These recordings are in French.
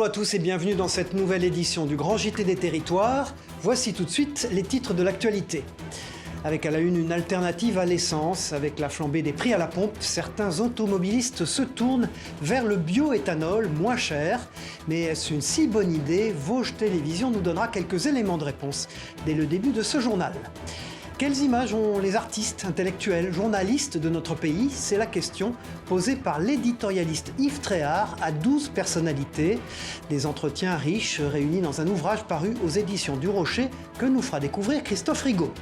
Bonjour à tous et bienvenue dans cette nouvelle édition du Grand JT des Territoires. Voici tout de suite les titres de l'actualité. Avec à la une alternative à l'essence, avec la flambée des prix à la pompe, certains automobilistes se tournent vers le bioéthanol moins cher. Mais est-ce une si bonne idée? Vosges Télévision nous donnera quelques éléments de réponse dès le début de ce journal. Quelles images ont les artistes, intellectuels, journalistes de notre pays? C'est la question posée par l'éditorialiste Yves Tréhard à 12 personnalités. Des entretiens riches réunis dans un ouvrage paru aux éditions du Rocher que nous fera découvrir Christophe Rigaud.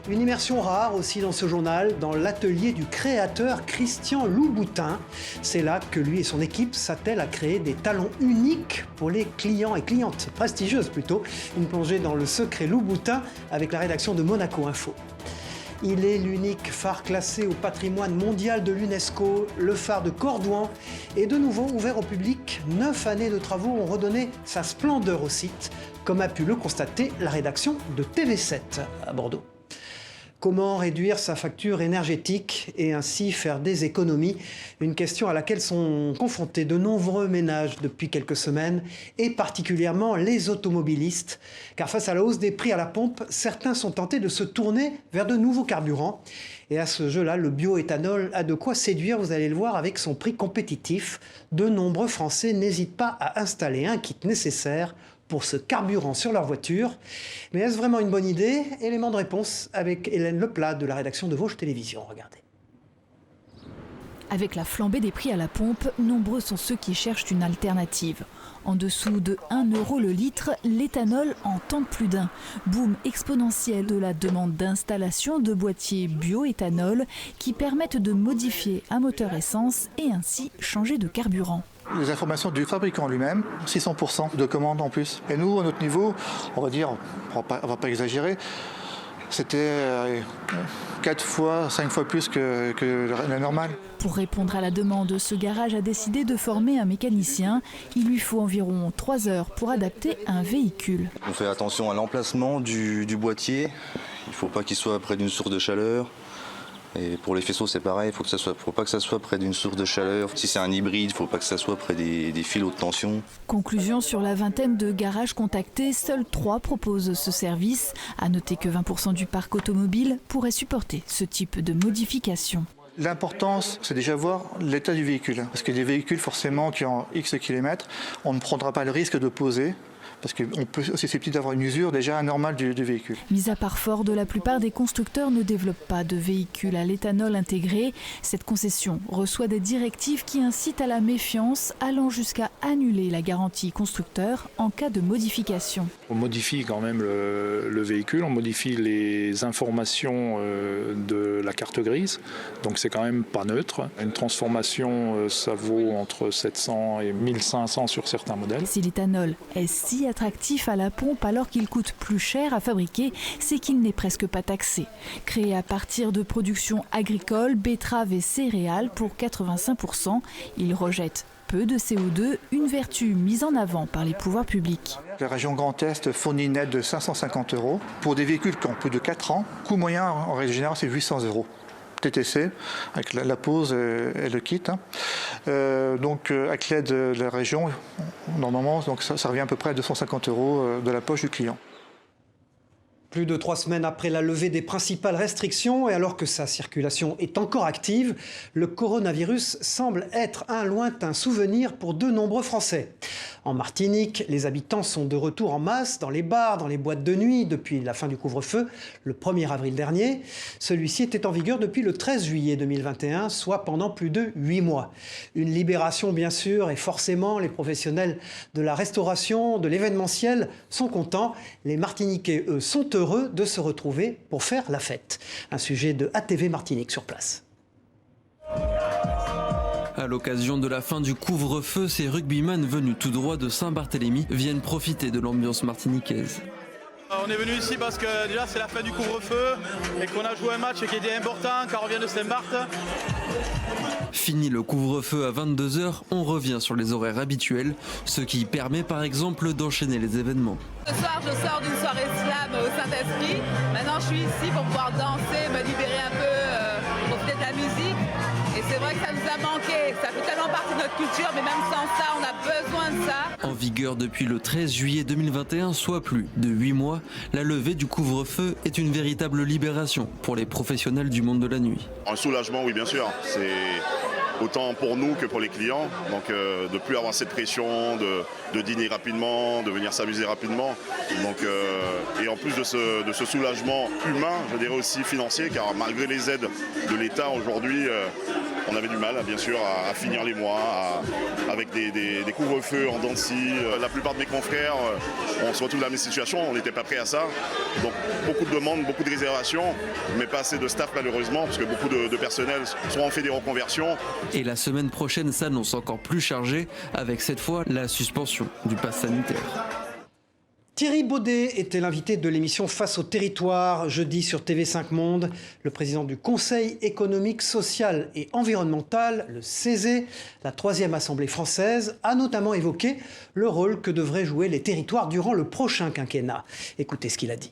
Une immersion rare aussi dans ce journal, dans l'atelier du créateur Christian Louboutin. C'est là que lui et son équipe s'attellent à créer des talons uniques pour les clients et clientes, prestigieuses plutôt. Une plongée dans le secret Louboutin avec la rédaction de Monaco Info. Il est l'unique phare classé au patrimoine mondial de l'UNESCO, le phare de Cordouan, est de nouveau ouvert au public. 9 années de travaux ont redonné sa splendeur au site, comme a pu le constater la rédaction de TV7 à Bordeaux. Comment réduire sa facture énergétique et ainsi faire des économies? Une question à laquelle sont confrontés de nombreux ménages depuis quelques semaines, et particulièrement les automobilistes. Car face à la hausse des prix à la pompe, certains sont tentés de se tourner vers de nouveaux carburants. Et à ce jeu-là, le bioéthanol a de quoi séduire, vous allez le voir, avec son prix compétitif. De nombreux Français n'hésitent pas à installer un kit nécessaire pour ce carburant sur leur voiture. Mais est-ce vraiment une bonne idée? Élément de réponse avec Hélène Leplat de la rédaction de Vosges Télévision. Regardez. Avec la flambée des prix à la pompe, nombreux sont ceux qui cherchent une alternative. En dessous de 1 € le litre, l'éthanol en tente plus d'un. Boom exponentiel de la demande d'installation de boîtiers bioéthanol qui permettent de modifier un moteur essence et ainsi changer de carburant. Les informations du fabricant lui-même, 600% de commandes en plus. Et nous, à notre niveau, on va dire, on va pas exagérer, c'était 4 fois, 5 fois plus que la normale. Pour répondre à la demande, ce garage a décidé de former un mécanicien. Il lui faut environ 3 heures pour adapter un véhicule. On fait attention à l'emplacement du boîtier. Il ne faut pas qu'il soit près d'une source de chaleur. Et pour les faisceaux, c'est pareil, il ne faut pas que ça soit près d'une source de chaleur. Si c'est un hybride, il ne faut pas que ça soit près des fils haute tension. Conclusion, sur la vingtaine de garages contactés, seuls 3 proposent ce service. À noter que 20% du parc automobile pourrait supporter ce type de modification. L'importance, c'est déjà voir l'état du véhicule. Parce que des véhicules, forcément, qui ont X kilomètres, on ne prendra pas le risque de poser. Parce qu'on peut aussi susceptible d'avoir une usure déjà anormale du véhicule. Mis à part Ford, la plupart des constructeurs ne développent pas de véhicules à l'éthanol intégré. Cette concession reçoit des directives qui incitent à la méfiance, allant jusqu'à annuler la garantie constructeur en cas de modification. On modifie quand même le véhicule, on modifie les informations de la carte grise, donc c'est quand même pas neutre. Une transformation, ça vaut entre 700 et 1500 sur certains modèles. Si l'éthanol est si attractif à la pompe alors qu'il coûte plus cher à fabriquer, c'est qu'il n'est presque pas taxé. Créé à partir de productions agricoles, betteraves et céréales pour 85%, il rejette peu de CO2, une vertu mise en avant par les pouvoirs publics. La région Grand Est fournit une aide de 550 € pour des véhicules qui ont plus de 4 ans. Coût moyen en règle générale, c'est 800 €. TTC, avec la pause et le kit. Donc avec l'aide de la région, normalement, donc ça revient à peu près à 250 € de la poche du client. Plus de 3 semaines après la levée des principales restrictions et alors que sa circulation est encore active, le coronavirus semble être un lointain souvenir pour de nombreux Français. En Martinique, les habitants sont de retour en masse dans les bars, dans les boîtes de nuit depuis la fin du couvre-feu, le 1er avril dernier. Celui-ci était en vigueur depuis le 13 juillet 2021, soit pendant plus de 8 mois. Une libération bien sûr, et forcément les professionnels de la restauration, de l'événementiel sont contents. Les Martiniquais, eux, sont heureux de se retrouver pour faire la fête. Un sujet de ATV Martinique sur place. À l'occasion de la fin du couvre-feu, ces rugbymen venus tout droit de Saint-Barthélemy viennent profiter de l'ambiance martiniquaise. On est venu ici parce que déjà c'est la fin du couvre-feu et qu'on a joué un match qui était important car on vient de Saint-Barth. Fini le couvre-feu à 22 h, on revient sur les horaires habituels, ce qui permet par exemple d'enchaîner les événements. Ce soir, je sors d'une soirée slam au Saint-Esprit. Maintenant, je suis ici pour pouvoir danser, me libérer un peu, profiter de la musique. Et c'est vrai que ça nous a manqué. Ça fait tellement partie de notre notre culture, mais même sans ça, on a besoin de ça. En vigueur depuis le 13 juillet 2021, soit plus de 8 mois, la levée du couvre-feu est une véritable libération pour les professionnels du monde de la nuit. Un soulagement, oui, bien sûr. C'est autant pour nous que pour les clients. Donc de ne plus avoir cette pression de dîner rapidement, de venir s'amuser rapidement. Donc, et en plus de ce soulagement humain, je dirais aussi financier, car malgré les aides de l'État aujourd'hui, on avait du mal, bien sûr, à finir les mois, avec des couvre-feux en dents de scie. La plupart de mes confrères, on se retrouve dans la même situation, on n'était pas prêt à ça. Donc beaucoup de demandes, beaucoup de réservations, mais pas assez de staff malheureusement, parce que beaucoup de personnel soit en fait des reconversions. Et la semaine prochaine s'annonce encore plus chargée, avec cette fois la suspension du pass sanitaire. Thierry Baudet était l'invité de l'émission Face au territoire, jeudi sur TV5 Monde. Le président du Conseil économique, social et environnemental, le CESE, la 3e Assemblée française, a notamment évoqué le rôle que devraient jouer les territoires durant le prochain quinquennat. Écoutez ce qu'il a dit.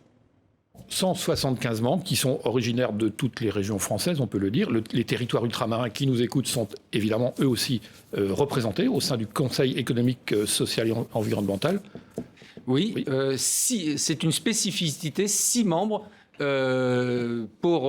175 membres qui sont originaires de toutes les régions françaises, on peut le dire. Les territoires ultramarins qui nous écoutent sont évidemment eux aussi représentés au sein du Conseil économique, social et environnemental. Oui. C'est une spécificité, 6 membres pour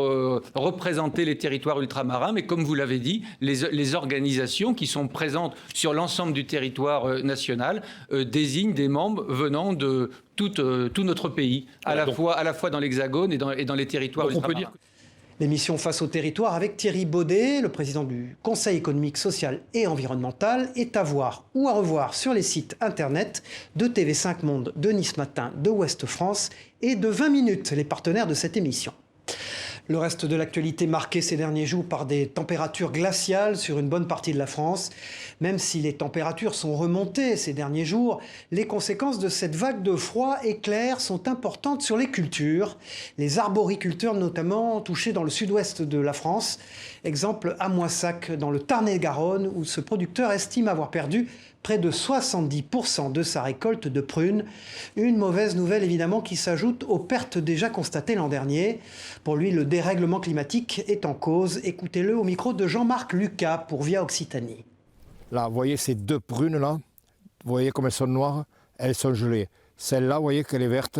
représenter les territoires ultramarins. Mais comme vous l'avez dit, les organisations qui sont présentes sur l'ensemble du territoire national désignent des membres venant de tout notre pays, à la fois dans l'Hexagone et dans les territoires ultramarins. L'émission Face au territoire avec Thierry Baudet, le président du Conseil économique, social et environnemental, est à voir ou à revoir sur les sites internet de TV5 Monde, de Nice Matin, de Ouest France et de 20 minutes, les partenaires de cette émission. Le reste de l'actualité marqué ces derniers jours par des températures glaciales sur une bonne partie de la France. Même si les températures sont remontées ces derniers jours, les conséquences de cette vague de froid éclair sont importantes sur les cultures. Les arboriculteurs notamment touchés dans le sud-ouest de la France. Exemple à Moissac dans le Tarn-et-Garonne où ce producteur estime avoir perdu près de 70% de sa récolte de prunes. Une mauvaise nouvelle évidemment qui s'ajoute aux pertes déjà constatées l'an dernier. Pour lui, le dérèglement climatique est en cause. Écoutez-le au micro de Jean-Marc Lucas pour Via Occitanie. Là, vous voyez ces 2 prunes là, vous voyez comme elles sont noires, elles sont gelées. Celle-là, vous voyez qu'elle est verte,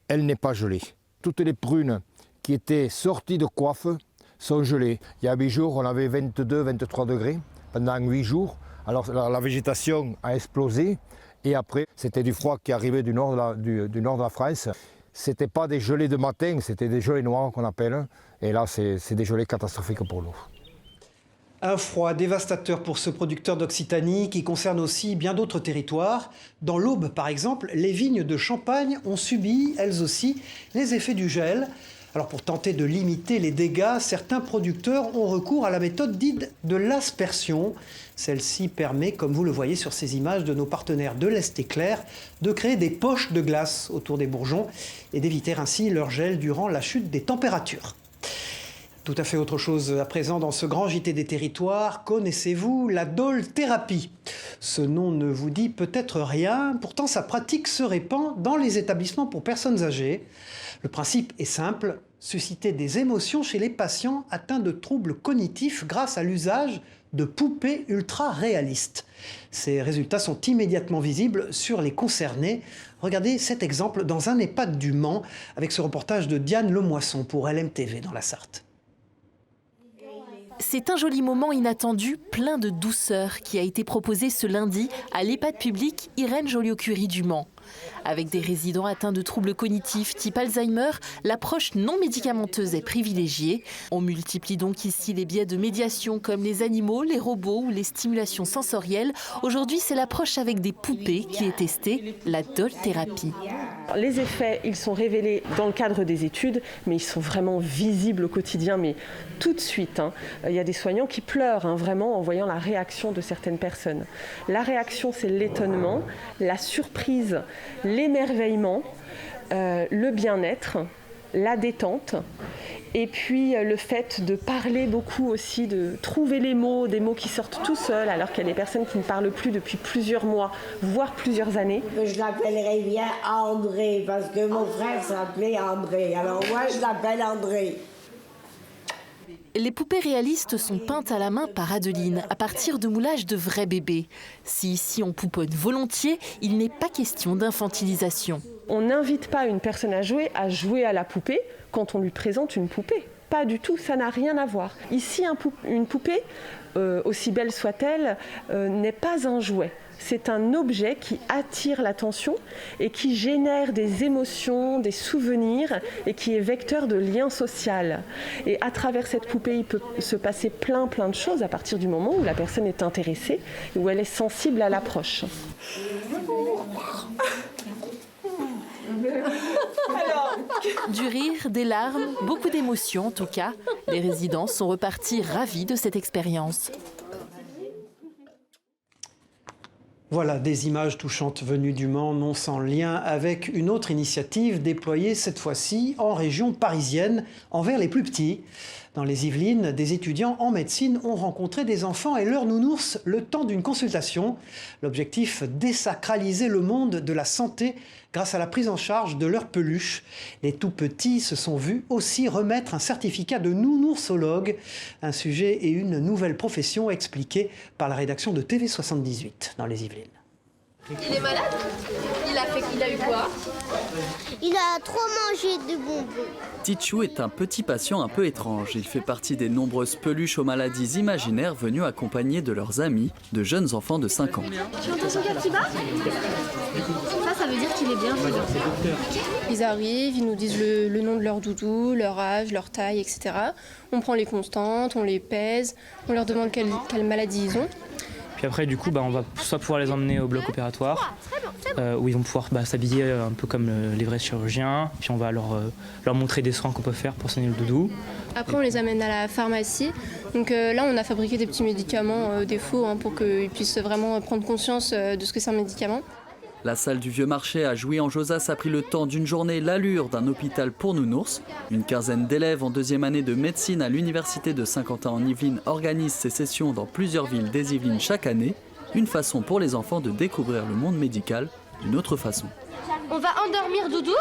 elle n'est pas gelée. Toutes les prunes qui étaient sorties de coiffe sont gelées. Il y a 8 jours, on avait 22-23 degrés pendant 8 jours. Alors la végétation a explosé et après c'était du froid qui arrivait du nord de la France. C'était pas des gelées de matin, c'était des gelées noires qu'on appelle. Et là c'est des gelées catastrophiques pour nous. Un froid dévastateur pour ce producteur d'Occitanie qui concerne aussi bien d'autres territoires. Dans l'Aube par exemple, les vignes de Champagne ont subi elles aussi les effets du gel. Alors pour tenter de limiter les dégâts, certains producteurs ont recours à la méthode dite de l'aspersion. Celle-ci permet, comme vous le voyez sur ces images de nos partenaires de l'Est Éclair, de créer des poches de glace autour des bourgeons et d'éviter ainsi leur gel durant la chute des températures. Tout à fait autre chose à présent dans ce grand JT des territoires. Connaissez-vous la Dole-thérapie ? Ce nom ne vous dit peut-être rien, pourtant sa pratique se répand dans les établissements pour personnes âgées. Le principe est simple, susciter des émotions chez les patients atteints de troubles cognitifs grâce à l'usage de poupées ultra réalistes. Ces résultats sont immédiatement visibles sur les concernés. Regardez cet exemple dans un EHPAD du Mans avec ce reportage de Diane Lemoisson pour LMTV dans la Sarthe. C'est un joli moment inattendu, plein de douceur, qui a été proposé ce lundi à l'EHPAD public Irène Joliot-Curie du Mans. Avec des résidents atteints de troubles cognitifs type Alzheimer, l'approche non médicamenteuse est privilégiée. On multiplie donc ici les biais de médiation comme les animaux, les robots ou les stimulations sensorielles. Aujourd'hui, c'est l'approche avec des poupées qui est testée, la Dole-thérapie. Les effets, ils sont révélés dans le cadre des études, mais ils sont vraiment visibles au quotidien, mais tout de suite. Il y a des soignants qui pleurent vraiment en voyant la réaction de certaines personnes. La réaction, c'est l'étonnement, la surprise, l'émerveillement, le bien-être, la détente et puis le fait de parler beaucoup aussi, de trouver les mots, des mots qui sortent tout seuls alors qu'il y a des personnes qui ne parlent plus depuis plusieurs mois, voire plusieurs années. Je l'appellerai bien André parce que mon frère s'appelait André, alors moi je l'appelle André. Les poupées réalistes sont peintes à la main par Adeline, à partir de moulages de vrais bébés. Si ici on pouponne volontiers, il n'est pas question d'infantilisation. On n'invite pas une personne à jouer à la poupée quand on lui présente une poupée. Pas du tout, ça n'a rien à voir. Ici, une poupée, aussi belle soit-elle, n'est pas un jouet. C'est un objet qui attire l'attention et qui génère des émotions, des souvenirs et qui est vecteur de lien social. Et à travers cette poupée, il peut se passer plein de choses à partir du moment où la personne est intéressée et où elle est sensible à l'approche. Du rire, des larmes, beaucoup d'émotions en tout cas. Les résidents sont repartis ravis de cette expérience. Voilà des images touchantes venues du Mans, non sans lien avec une autre initiative déployée cette fois-ci en région parisienne envers les plus petits. Dans les Yvelines, des étudiants en médecine ont rencontré des enfants et leurs nounours le temps d'une consultation. L'objectif, désacraliser le monde de la santé grâce à la prise en charge de leurs peluches. Les tout-petits se sont vus aussi remettre un certificat de nounoursologue, un sujet et une nouvelle profession expliquée par la rédaction de TV78 dans les Yvelines. Il est malade? Il a eu quoi? Il a trop mangé de bonbons. Tichou est un petit patient un peu étrange. Il fait partie des nombreuses peluches aux maladies imaginaires venues accompagner de leurs amis, de jeunes enfants de 5 ans. Tu entends son cœur qui bat? Ça veut dire qu'il est bien vivant. Ils arrivent, ils nous disent le nom de leur doudou, leur âge, leur taille, etc. On prend les constantes, on les pèse, on leur demande quelle maladie ils ont. Puis après, du coup, on va soit pouvoir les emmener au bloc opératoire, où ils vont pouvoir s'habiller un peu comme les vrais chirurgiens. Puis on va leur montrer des soins qu'on peut faire pour soigner le doudou. Après, on les amène à la pharmacie. Donc là, on a fabriqué des petits médicaments des faux pour qu'ils puissent vraiment prendre conscience de ce que c'est un médicament. La salle du Vieux Marché à Jouy-en-Josas a pris le temps d'une journée l'allure d'un hôpital pour nounours. Une quinzaine d'élèves en deuxième année de médecine à l'université de Saint-Quentin en Yvelines organisent ces sessions dans plusieurs villes des Yvelines chaque année. Une façon pour les enfants de découvrir le monde médical d'une autre façon. On va endormir Doudou,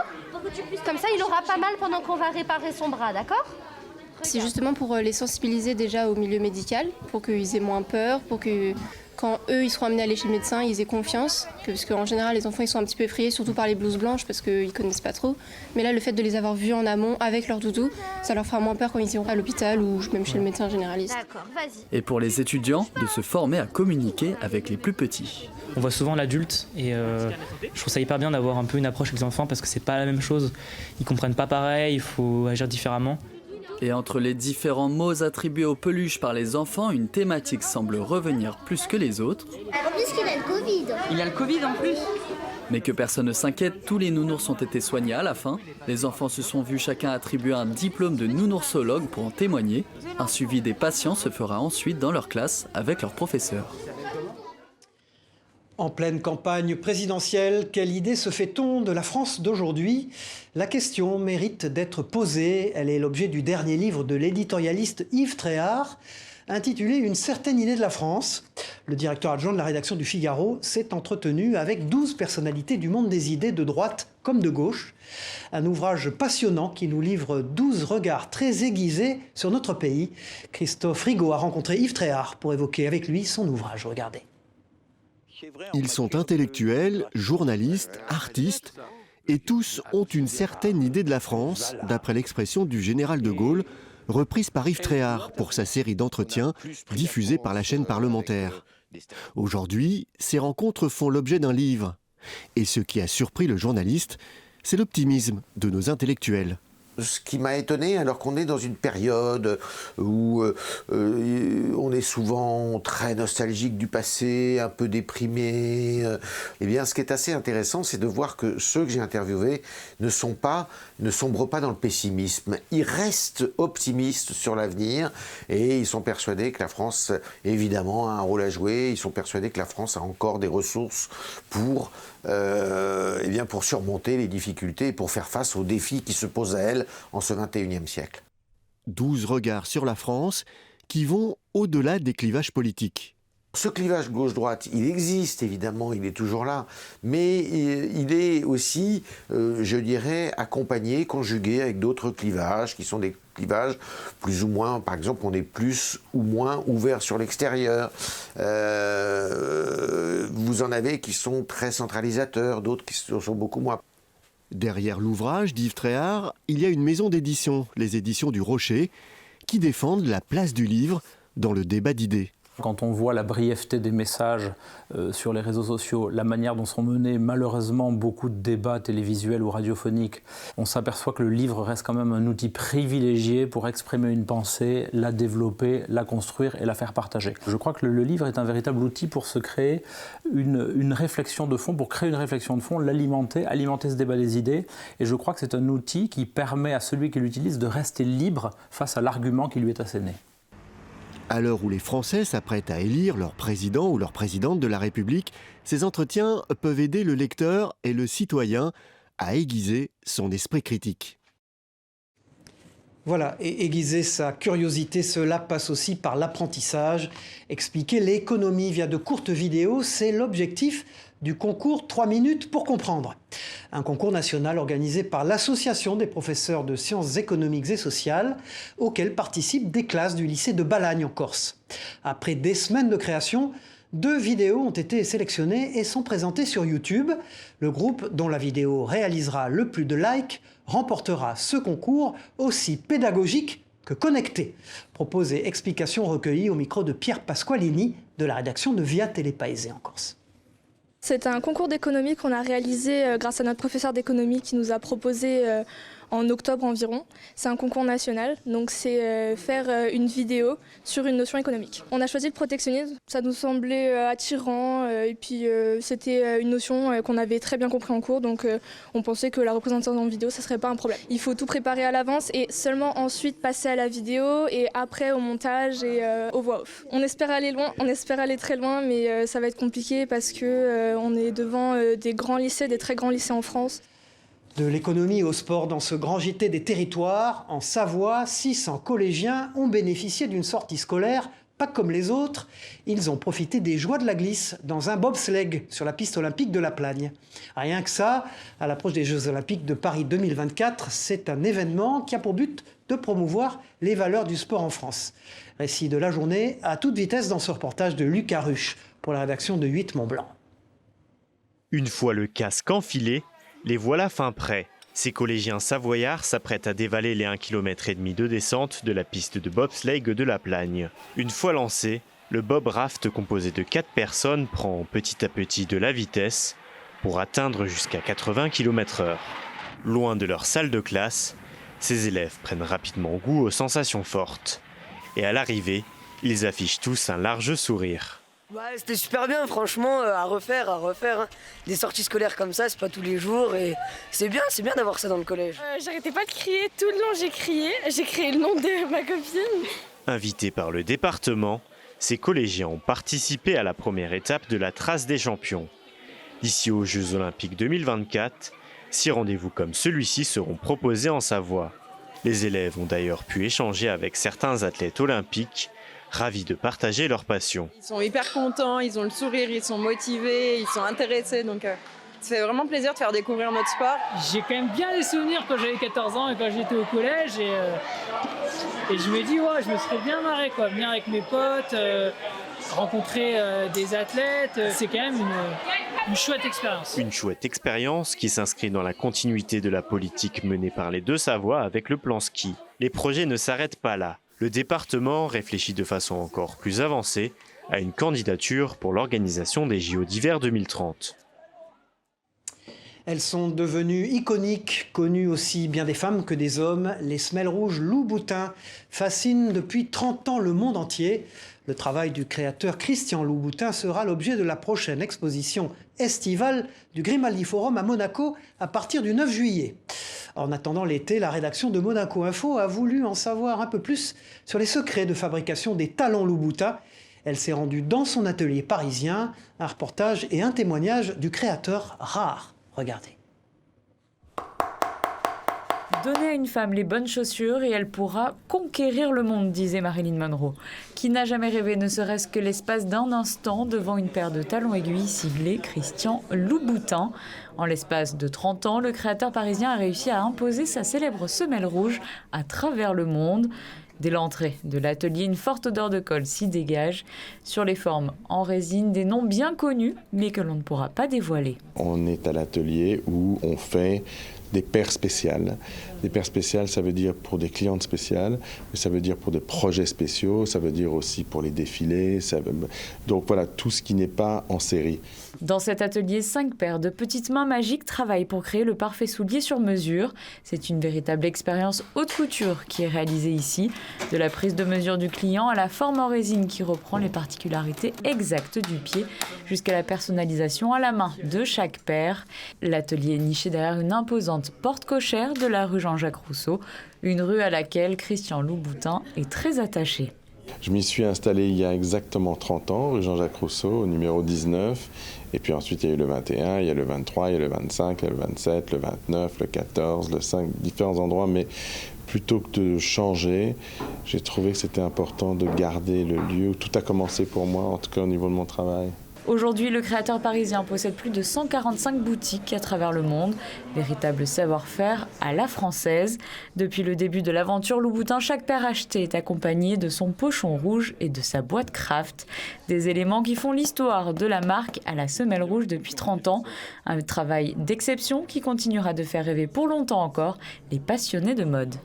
comme ça il aura pas mal pendant qu'on va réparer son bras, d'accord? C'est justement pour les sensibiliser déjà au milieu médical, pour qu'ils aient moins peur, pour que quand eux ils seront amenés à aller chez le médecin, ils aient confiance. Parce qu'en général les enfants ils sont un petit peu effrayés, surtout par les blouses blanches parce qu'ils connaissent pas trop. Mais là le fait de les avoir vus en amont avec leur doudou, ça leur fera moins peur quand ils iront à l'hôpital ou même chez le médecin généraliste. D'accord, vas-y. Et pour les étudiants, de se former à communiquer avec les plus petits. On voit souvent l'adulte et je trouve ça hyper bien d'avoir un peu une approche avec les enfants parce que c'est pas la même chose. Ils comprennent pas pareil, il faut agir différemment. Et entre les différents mots attribués aux peluches par les enfants, une thématique semble revenir plus que les autres. En plus qu'il a le Covid. Il a le Covid en plus. Mais que personne ne s'inquiète, tous les nounours ont été soignés à la fin. Les enfants se sont vus chacun attribuer un diplôme de nounoursologue pour en témoigner. Un suivi des patients se fera ensuite dans leur classe avec leurs professeurs. En pleine campagne présidentielle, quelle idée se fait-on de la France d'aujourd'hui? La question mérite d'être posée. Elle est l'objet du dernier livre de l'éditorialiste Yves Tréhard, intitulé « Une certaine idée de la France ». Le directeur adjoint de la rédaction du Figaro s'est entretenu avec 12 personnalités du monde des idées, de droite comme de gauche. Un ouvrage passionnant qui nous livre 12 regards très aiguisés sur notre pays. Christophe Rigaud a rencontré Yves Tréhard pour évoquer avec lui son ouvrage. Regardez. Ils sont intellectuels, journalistes, artistes, et tous ont une certaine idée de la France, d'après l'expression du général de Gaulle, reprise par Yves Tréhard pour sa série d'entretiens diffusée par la chaîne parlementaire. Aujourd'hui, ces rencontres font l'objet d'un livre. Et ce qui a surpris le journaliste, c'est l'optimisme de nos intellectuels. Ce qui m'a étonné, alors qu'on est dans une période où on est souvent très nostalgique du passé, un peu déprimé, eh bien, ce qui est assez intéressant, c'est de voir que ceux que j'ai interviewés ne sombrent pas dans le pessimisme. Ils restent optimistes sur l'avenir et ils sont persuadés que la France, évidemment, a un rôle à jouer. Ils sont persuadés que la France a encore des ressources pour surmonter les difficultés et pour faire face aux défis qui se posent à elle en ce XXIe siècle. 12 regards sur la France qui vont au-delà des clivages politiques. Ce clivage gauche-droite, il existe évidemment, il est toujours là, mais il est aussi, je dirais, accompagné, conjugué avec d'autres clivages qui sont des clivages plus ou moins, par exemple, on est plus ou moins ouvert sur l'extérieur. Vous en avez qui sont très centralisateurs, d'autres qui sont beaucoup moins. Derrière l'ouvrage d'Yves Tréhard, il y a une maison d'édition, les éditions du Rocher, qui défendent la place du livre dans le débat d'idées. Quand on voit la brièveté des messages sur les réseaux sociaux, la manière dont sont menés malheureusement beaucoup de débats télévisuels ou radiophoniques, on s'aperçoit que le livre reste quand même un outil privilégié pour exprimer une pensée, la développer, la construire et la faire partager. Je crois que le livre est un véritable outil pour se créer une réflexion de fond, pour créer une réflexion de fond, alimenter ce débat des idées. Et je crois que c'est un outil qui permet à celui qui l'utilise de rester libre face à l'argument qui lui est asséné. À l'heure où les Français s'apprêtent à élire leur président ou leur présidente de la République, ces entretiens peuvent aider le lecteur et le citoyen à aiguiser son esprit critique. Voilà, et aiguiser sa curiosité, cela passe aussi par l'apprentissage. Expliquer l'économie via de courtes vidéos, c'est l'objectif du concours 3 minutes pour comprendre. Un concours national organisé par l'Association des professeurs de sciences économiques et sociales, auquel participent des classes du lycée de Balagne en Corse. Après des semaines de création, 2 vidéos ont été sélectionnées et sont présentées sur YouTube. Le groupe dont la vidéo réalisera le plus de likes remportera ce concours aussi pédagogique que connecté. Propos et explications recueillies au micro de Pierre Pasqualini de la rédaction de Via Télépaésé en Corse. C'est un concours d'économie qu'on a réalisé grâce à notre professeur d'économie qui nous a proposé en octobre environ. C'est un concours national, donc c'est faire une vidéo sur une notion économique. On a choisi le protectionnisme, ça nous semblait attirant et puis c'était une notion qu'on avait très bien compris en cours, donc on pensait que la représentation en vidéo, ça serait pas un problème. Il faut tout préparer à l'avance et seulement ensuite passer à la vidéo et après au montage et aux voix off. On espère aller loin, on espère aller très loin, mais ça va être compliqué parce que on est devant des grands lycées, des très grands lycées en France. De l'économie au sport dans ce grand JT des territoires, en Savoie, 600 collégiens ont bénéficié d'une sortie scolaire pas comme les autres. Ils ont profité des joies de la glisse dans un bobsleigh sur la piste olympique de la Plagne. Rien que ça, à l'approche des Jeux olympiques de Paris 2024, c'est un événement qui a pour but de promouvoir les valeurs du sport en France. Récit de la journée à toute vitesse dans ce reportage de Lucas Ruche pour la rédaction de 8 Mont-Blanc. Une fois le casque enfilé, les voilà fin prêts. Ces collégiens savoyards s'apprêtent à dévaler les 1,5 km de descente de la piste de bobsleigh de la Plagne. Une fois lancé, le bob raft composé de 4 personnes prend petit à petit de la vitesse pour atteindre jusqu'à 80 km/h. Loin de leur salle de classe, ces élèves prennent rapidement goût aux sensations fortes. Et à l'arrivée, ils affichent tous un large sourire. C'était super bien, franchement, à refaire. Hein. Des sorties scolaires comme ça, c'est pas tous les jours et c'est bien d'avoir ça dans le collège. J'arrêtais pas de crier, tout le long j'ai crié le nom de ma copine. Invités par le département, ces collégiens ont participé à la première étape de la Trace des champions. D'ici aux Jeux olympiques 2024, 6 rendez-vous comme celui-ci seront proposés en Savoie. Les élèves ont d'ailleurs pu échanger avec certains athlètes olympiques, ravis de partager leur passion. Ils sont hyper contents, ils ont le sourire, ils sont motivés, ils sont intéressés, donc ça fait vraiment plaisir de faire découvrir notre sport. J'ai quand même bien des souvenirs quand j'avais 14 ans et quand j'étais au collège et je me dis ouais, je me serais bien marré quoi, venir avec mes potes, rencontrer des athlètes, c'est quand même une chouette expérience. Une chouette expérience qui s'inscrit dans la continuité de la politique menée par les deux Savoies avec le plan ski. Les projets ne s'arrêtent pas là. Le département réfléchit de façon encore plus avancée à une candidature pour l'organisation des JO d'hiver 2030. Elles sont devenues iconiques, connues aussi bien des femmes que des hommes. Les semelles rouges Louboutin fascinent depuis 30 ans le monde entier. Le travail du créateur Christian Louboutin sera l'objet de la prochaine exposition estivale du Grimaldi Forum à Monaco à partir du 9 juillet. En attendant l'été, la rédaction de Monaco Info a voulu en savoir un peu plus sur les secrets de fabrication des talons Louboutin. Elle s'est rendue dans son atelier parisien. Un reportage et un témoignage du créateur rare. Regardez. Donnez à une femme les bonnes chaussures et elle pourra conquérir le monde, disait Marilyn Monroe. Qui n'a jamais rêvé, ne serait-ce que l'espace d'un instant, devant une paire de talons aiguilles siglés Christian Louboutin. En l'espace de 30 ans, le créateur parisien a réussi à imposer sa célèbre semelle rouge à travers le monde. Dès l'entrée de l'atelier, une forte odeur de colle s'y dégage. Sur les formes en résine, des noms bien connus, mais que l'on ne pourra pas dévoiler. On est à l'atelier où on fait des paires spéciales. Des paires spéciales, ça veut dire pour des clientes spéciales, mais ça veut dire pour des projets spéciaux, ça veut dire aussi pour les défilés. Donc voilà, tout ce qui n'est pas en série. Dans cet atelier, 5 paires de petites mains magiques travaillent pour créer le parfait soulier sur mesure. C'est une véritable expérience haute couture qui est réalisée ici. De la prise de mesure du client à la forme en résine qui reprend les particularités exactes du pied, jusqu'à la personnalisation à la main de chaque paire. L'atelier est niché derrière une imposante porte cochère de la rue Jean-Jacques Rousseau, une rue à laquelle Christian Louboutin est très attaché. Je m'y suis installé il y a exactement 30 ans, rue Jean-Jacques Rousseau, au numéro 19. Et puis ensuite, il y a eu le 21, il y a le 23, il y a le 25, il y a le 27, le 29, le 14, le 5, différents endroits. Mais plutôt que de changer, j'ai trouvé que c'était important de garder le lieu où tout a commencé pour moi, en tout cas au niveau de mon travail. Aujourd'hui, le créateur parisien possède plus de 145 boutiques à travers le monde. Véritable savoir-faire à la française. Depuis le début de l'aventure, Louboutin, chaque paire achetée est accompagnée de son pochon rouge et de sa boîte craft. Des éléments qui font l'histoire de la marque à la semelle rouge depuis 30 ans. Un travail d'exception qui continuera de faire rêver pour longtemps encore les passionnés de mode.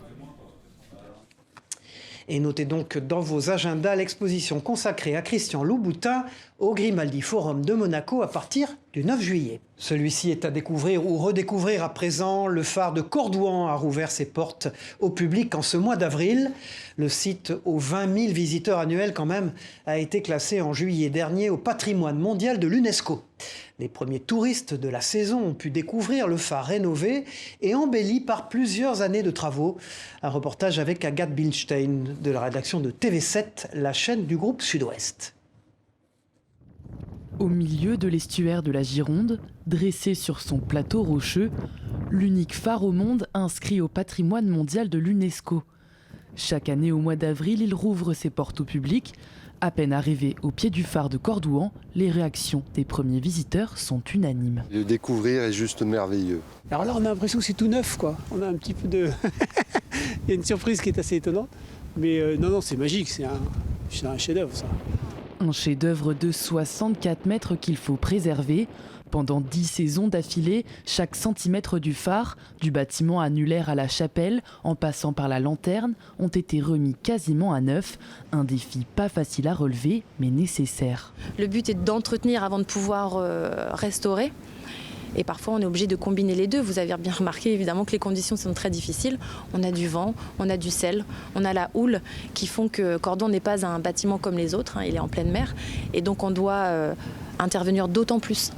Et notez donc dans vos agendas l'exposition consacrée à Christian Louboutin au Grimaldi Forum de Monaco à partir du 9 juillet. Celui-ci est à découvrir ou redécouvrir à présent. Le phare de Cordouan a rouvert ses portes au public en ce mois d'avril. Le site aux 20 000 visiteurs annuels quand même a été classé en juillet dernier au patrimoine mondial de l'UNESCO. Les premiers touristes de la saison ont pu découvrir le phare rénové et embelli par plusieurs années de travaux. Un reportage avec Agathe Bilstein de la rédaction de TV7, la chaîne du groupe Sud-Ouest. Au milieu de l'estuaire de la Gironde, dressé sur son plateau rocheux, l'unique phare au monde inscrit au patrimoine mondial de l'UNESCO. Chaque année au mois d'avril, il rouvre ses portes au public. À peine arrivé au pied du phare de Cordouan, les réactions des premiers visiteurs sont unanimes. Le découvrir est juste merveilleux. Alors là, on a l'impression que c'est tout neuf, quoi. On a un petit peu de... Il y a une surprise qui est assez étonnante. Mais non, c'est magique, c'est un chef-d'œuvre, ça. Un chef-d'œuvre de 64 mètres qu'il faut préserver. Pendant 10 saisons d'affilée, chaque centimètre du phare, du bâtiment annulaire à la chapelle, en passant par la lanterne, ont été remis quasiment à neuf. Un défi pas facile à relever, mais nécessaire. Le but est d'entretenir avant de pouvoir restaurer. Et parfois, on est obligé de combiner les deux. Vous avez bien remarqué, évidemment, que les conditions sont très difficiles. On a du vent, on a du sel, on a la houle qui font que Cordouan n'est pas un bâtiment comme les autres. Il est en pleine mer. Et donc, on doit intervenir d'autant plus.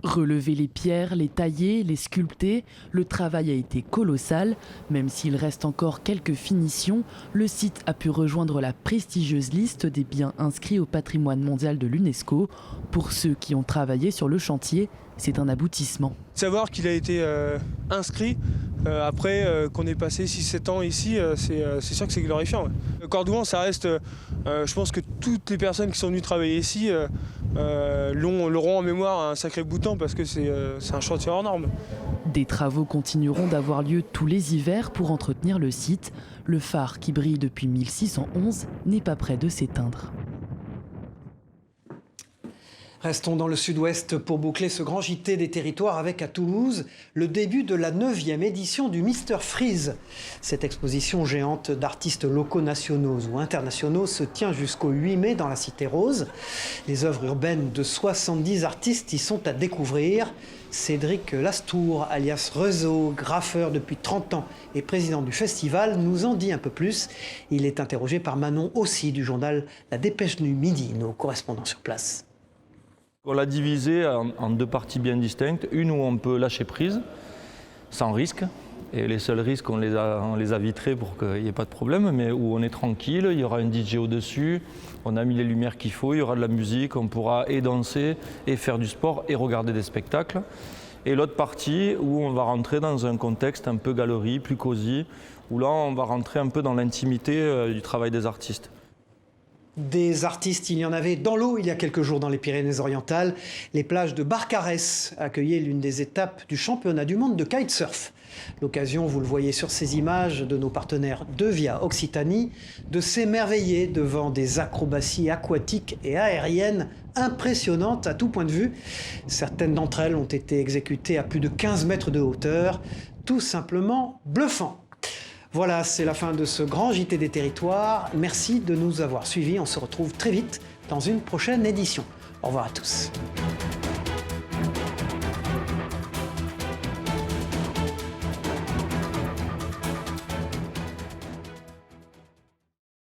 Relever les pierres, les tailler, les sculpter, le travail a été colossal. Même s'il reste encore quelques finitions, le site a pu rejoindre la prestigieuse liste des biens inscrits au patrimoine mondial de l'UNESCO. Pour ceux qui ont travaillé sur le chantier, c'est un aboutissement. Savoir qu'il a été inscrit après qu'on ait passé 6-7 ans ici, c'est sûr que c'est glorifiant. Ouais. Cordouan, ça reste, je pense que toutes les personnes qui sont venues travailler ici l'auront en mémoire un sacré bout de temps parce que c'est un chantier hors norme. Des travaux continueront d'avoir lieu tous les hivers pour entretenir le site. Le phare qui brille depuis 1611 n'est pas près de s'éteindre. Restons dans le Sud-Ouest pour boucler ce grand JT des territoires avec à Toulouse le début de la 9e édition du Mr Freeze. Cette exposition géante d'artistes locaux, nationaux ou internationaux se tient jusqu'au 8 mai dans la Cité Rose. Les œuvres urbaines de 70 artistes y sont à découvrir. Cédric Lastour, alias Rezo, graffeur depuis 30 ans et président du festival, nous en dit un peu plus. Il est interrogé par Manon aussi du journal La Dépêche du Midi, nos correspondants sur place. On l'a divisé en deux parties bien distinctes. Une où on peut lâcher prise, sans risque. Et les seuls risques, on les a vitrés pour qu'il n'y ait pas de problème, mais où on est tranquille, il y aura un DJ au-dessus, on a mis les lumières qu'il faut, il y aura de la musique, on pourra et danser, et faire du sport, et regarder des spectacles. Et l'autre partie où on va rentrer dans un contexte un peu galerie, plus cosy, où là on va rentrer un peu dans l'intimité du travail des artistes. Des artistes, il y en avait dans l'eau il y a quelques jours dans les Pyrénées-Orientales. Les plages de Barcarès accueillaient l'une des étapes du championnat du monde de kitesurf. L'occasion, vous le voyez sur ces images de nos partenaires Devia Occitanie, de s'émerveiller devant des acrobaties aquatiques et aériennes impressionnantes à tout point de vue. Certaines d'entre elles ont été exécutées à plus de 15 mètres de hauteur, tout simplement bluffant. Voilà, c'est la fin de ce grand JT des territoires. Merci de nous avoir suivis. On se retrouve très vite dans une prochaine édition. Au revoir à tous.